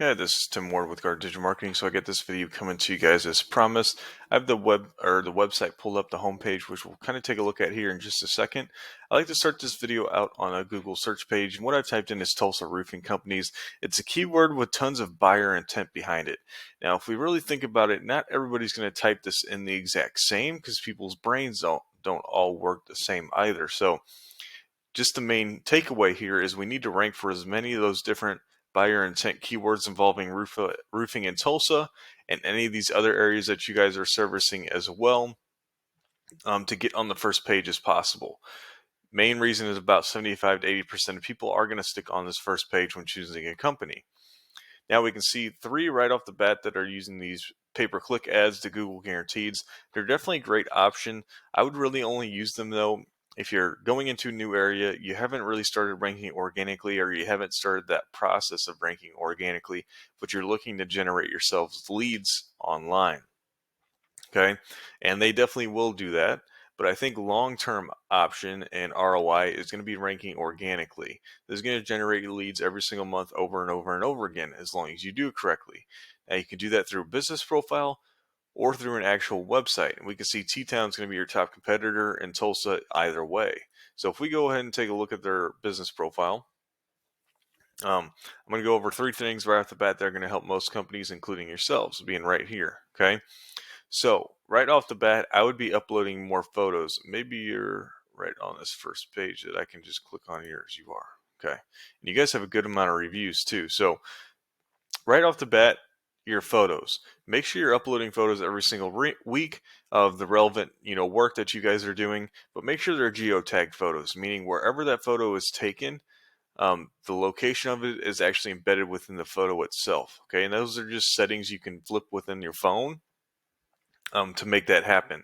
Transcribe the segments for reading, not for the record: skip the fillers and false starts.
Yeah, this is Tim Ward with Guard Digital Marketing. So I get this video coming to you guys as promised. I have the website pulled up, the homepage, which we'll kind of take a look at here in just a second. I like to start this video out on a Google search page, and what I've typed in is Tulsa Roofing Companies. It's a keyword with tons of buyer intent behind it. Now, if we really think about it, not everybody's going to type this in the exact same because people's brains don't all work the same either. So just the main takeaway here is we need to rank for as many of those different buyer intent keywords involving roofing in Tulsa and any of these other areas that you guys are servicing as well, to get on the first page as possible. Main reason is about 75 to 80% of people are going to stick on this first page when choosing a company. Now we can see three right off the bat that are using these pay-per-click ads to Google Guaranteeds. They're definitely a great option. I would really only use them though if you're going into a new area, you haven't really started ranking organically, or you haven't started that process of ranking organically, but you're looking to generate yourselves leads online. Okay, and they definitely will do that. But I think long-term option and ROI is going to be ranking organically. This is going to generate leads every single month over and over and over again, as long as you do it correctly. Now you can do that through a business profile or through an actual website. And we can see T-Town is going to be your top competitor in Tulsa either way. So if we go ahead and take a look at their business profile, I'm going to go over three things right off the bat that are going to help most companies, including yourselves, being right here. Okay. So right off the bat, I would be uploading more photos. Maybe you're right on this first page that I can just click on here as you are. Okay. And you guys have a good amount of reviews too. So right off the bat, your photos. Make sure you're uploading photos every single week of the relevant, work that you guys are doing, but make sure they're geotagged photos, meaning wherever that photo is taken, the location of it is actually embedded within the photo itself. Okay. And those are just settings you can flip within your phone to make that happen.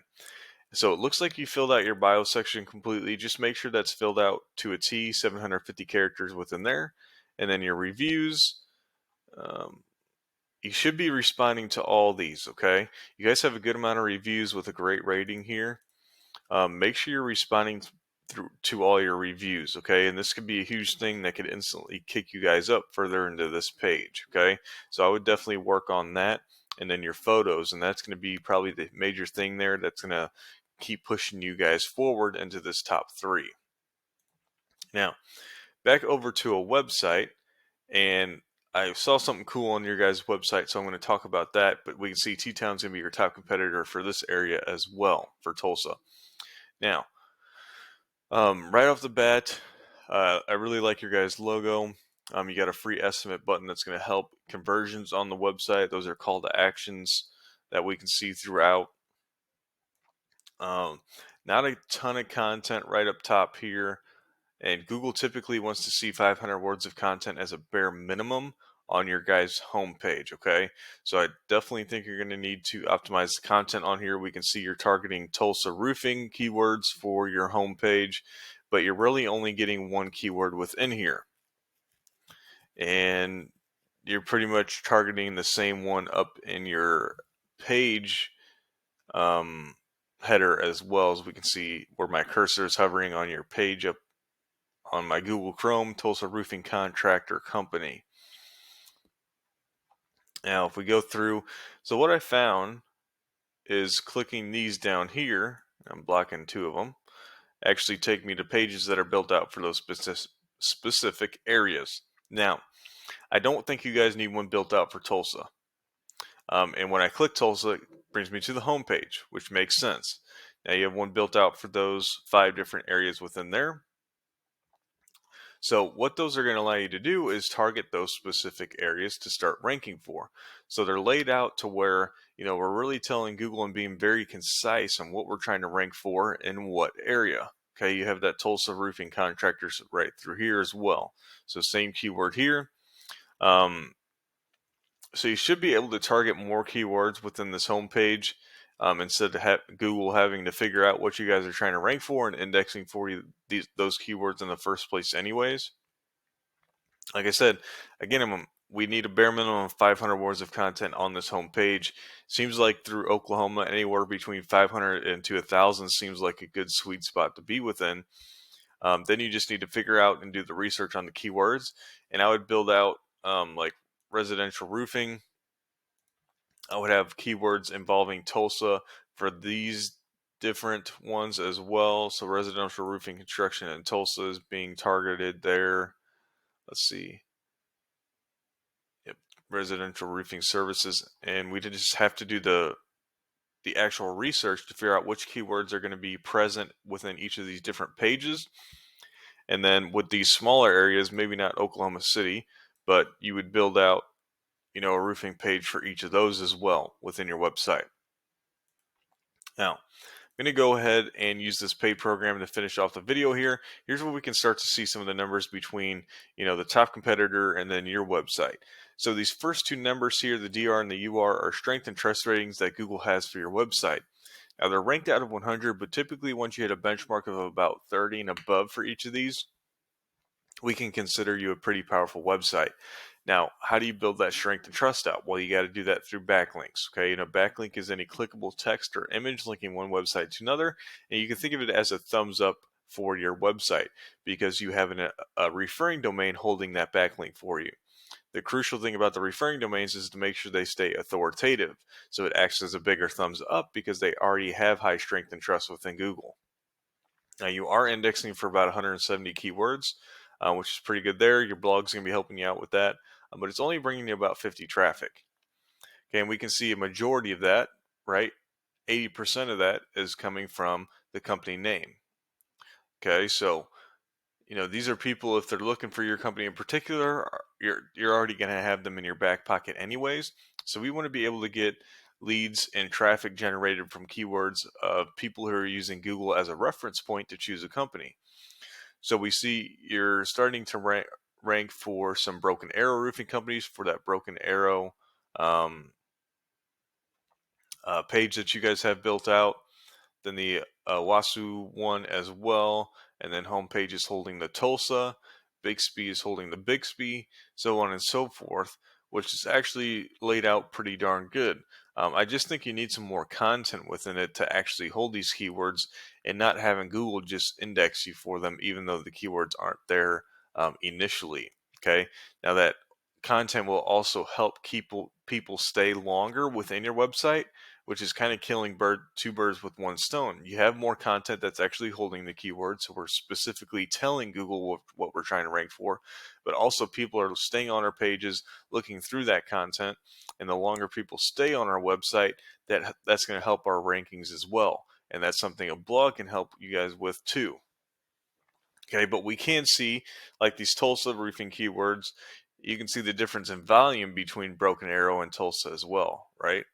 So it looks like you filled out your bio section completely. Just make sure that's filled out to a T, 750 characters within there. And then your reviews, you should be responding to all these, okay? You guys have a good amount of reviews with a great rating here. Make sure you're responding to all your reviews, okay? And this could be a huge thing that could instantly kick you guys up further into this page, okay? So I would definitely work on that. And then your photos, and that's going to be probably the major thing there that's going to keep pushing you guys forward into this top three. Now, back over to a website, and I saw something cool on your guys' website, so I'm going to talk about that. But we can see T-Town's going to be your top competitor for this area as well, for Tulsa. Now, right off the bat, I really like your guys' logo. You got a free estimate button that's going to help conversions on the website. Those are call to actions that we can see throughout. Not a ton of content right up top here. And Google typically wants to see 500 words of content as a bare minimum on your guys' homepage, okay? So I definitely think you're going to need to optimize the content on here. We can see you're targeting Tulsa roofing keywords for your homepage, but you're really only getting one keyword within here. And you're pretty much targeting the same one up in your page header as well. As we can see where my cursor is hovering on your page up on my Google Chrome, Tulsa Roofing Contractor Company. Now, if we go through, so what I found is clicking these down here, I'm blocking two of them, actually take me to pages that are built out for those specific areas. Now, I don't think you guys need one built out for Tulsa. And when I click Tulsa, it brings me to the home page, which makes sense. Now you have one built out for those 5 different areas within there. So what those are going to allow you to do is target those specific areas to start ranking for. So they're laid out to where, we're really telling Google and being very concise on what we're trying to rank for in what area. Okay, you have that Tulsa roofing contractors right through here as well. So same keyword here. So you should be able to target more keywords within this homepage instead of Google having to figure out what you guys are trying to rank for and indexing for you those keywords in the first place anyways. Like I said, again, we need a bare minimum of 500 words of content on this homepage. Seems like through Oklahoma, anywhere between 500 and to 1,000 seems like a good sweet spot to be within. Then you just need to figure out and do the research on the keywords. And I would build out like residential roofing, I would have keywords involving Tulsa for these different ones as well. So residential roofing construction in Tulsa is being targeted there. Let's see. Yep, residential roofing services, and we just have to do the actual research to figure out which keywords are going to be present within each of these different pages. And then with these smaller areas, maybe not Oklahoma City, but you would build out, a roofing page for each of those as well within your website. Now, I'm going to go ahead and use this paid program to finish off the video here. Here's where we can start to see some of the numbers between, the top competitor and then your website. So these first two numbers here, the DR and the UR, are strength and trust ratings that Google has for your website. Now they're ranked out of 100, but typically once you hit a benchmark of about 30 and above for each of these, we can consider you a pretty powerful website. Now, how do you build that strength and trust out? Well, you got to do that through backlinks. Okay, backlink is any clickable text or image linking one website to another, and you can think of it as a thumbs up for your website because you have a referring domain holding that backlink for you. The crucial thing about the referring domains is to make sure they stay authoritative, so it acts as a bigger thumbs up because they already have high strength and trust within Google. Now you are indexing for about 170 keywords, which is pretty good there. Your blog's going to be helping you out with that, but it's only bringing you about 50 traffic. Okay, and we can see a majority of that, right? 80% of that is coming from the company name. Okay, so these are people, if they're looking for your company in particular, you're already going to have them in your back pocket anyways. So we want to be able to get leads and traffic generated from keywords of people who are using Google as a reference point to choose a company. So we see you're starting to rank for some Broken Arrow roofing companies for that Broken Arrow page that you guys have built out. Then the Wasu one as well, and then homepage is holding the Tulsa, Bixby is holding the Bixby, so on and so forth, which is actually laid out pretty darn good. I just think you need some more content within it to actually hold these keywords and not having Google just index you for them, even though the keywords aren't there initially. Okay, now that content will also help people stay longer within your website, which is kind of killing two birds with one stone. You have more content that's actually holding the keywords, so we're specifically telling Google what we're trying to rank for, but also people are staying on our pages, looking through that content, and the longer people stay on our website, that's going to help our rankings as well, and that's something a blog can help you guys with too. Okay, but we can see, like these Tulsa roofing keywords, you can see the difference in volume between Broken Arrow and Tulsa as well, right?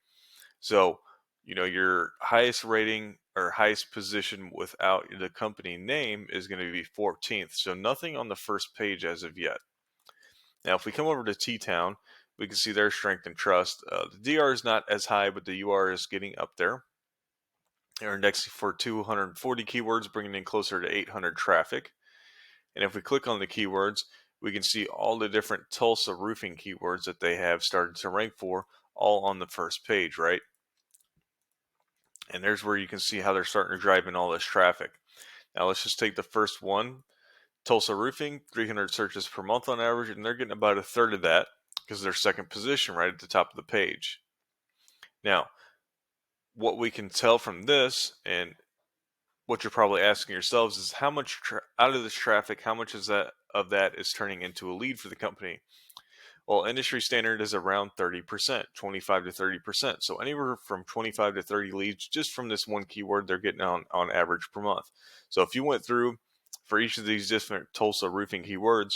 So, your highest rating or highest position without the company name is going to be 14th. So nothing on the first page as of yet. Now, if we come over to T-Town, we can see their strength and trust. The DR is not as high, but the UR is getting up there. They're indexing for 240 keywords, bringing in closer to 800 traffic. And if we click on the keywords, we can see all the different Tulsa roofing keywords that they have started to rank for, all on the first page, right? And there's where you can see how they're starting to drive in all this traffic. Now let's just take the first one, Tulsa Roofing, 300 searches per month on average, and they're getting about a third of that because they're second position right at the top of the page. Now, what we can tell from this, and what you're probably asking yourselves, is how much out of this traffic, how much is that is turning into a lead for the company? Well, industry standard is around 30%, 25 to 30%. So anywhere from 25 to 30 leads just from this one keyword they're getting on average per month. So if you went through for each of these different Tulsa roofing keywords,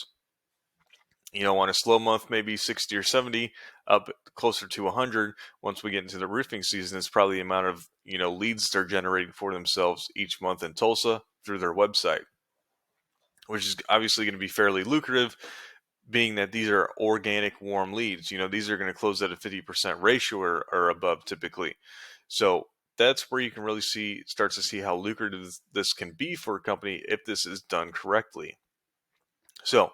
on a slow month, maybe 60 or 70, up closer to 100. Once we get into the roofing season, it's probably the amount of, leads they're generating for themselves each month in Tulsa through their website, which is obviously going to be fairly lucrative, being that these are organic warm leads. These are going to close at a 50% ratio or above typically. So that's where you can really start to see how lucrative this can be for a company if this is done correctly. So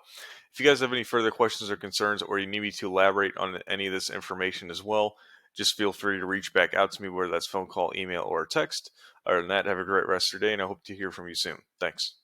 if you guys have any further questions or concerns, or you need me to elaborate on any of this information as well, just feel free to reach back out to me, whether that's phone call, email, or text. Other than that, have a great rest of your day, and I hope to hear from you soon. Thanks.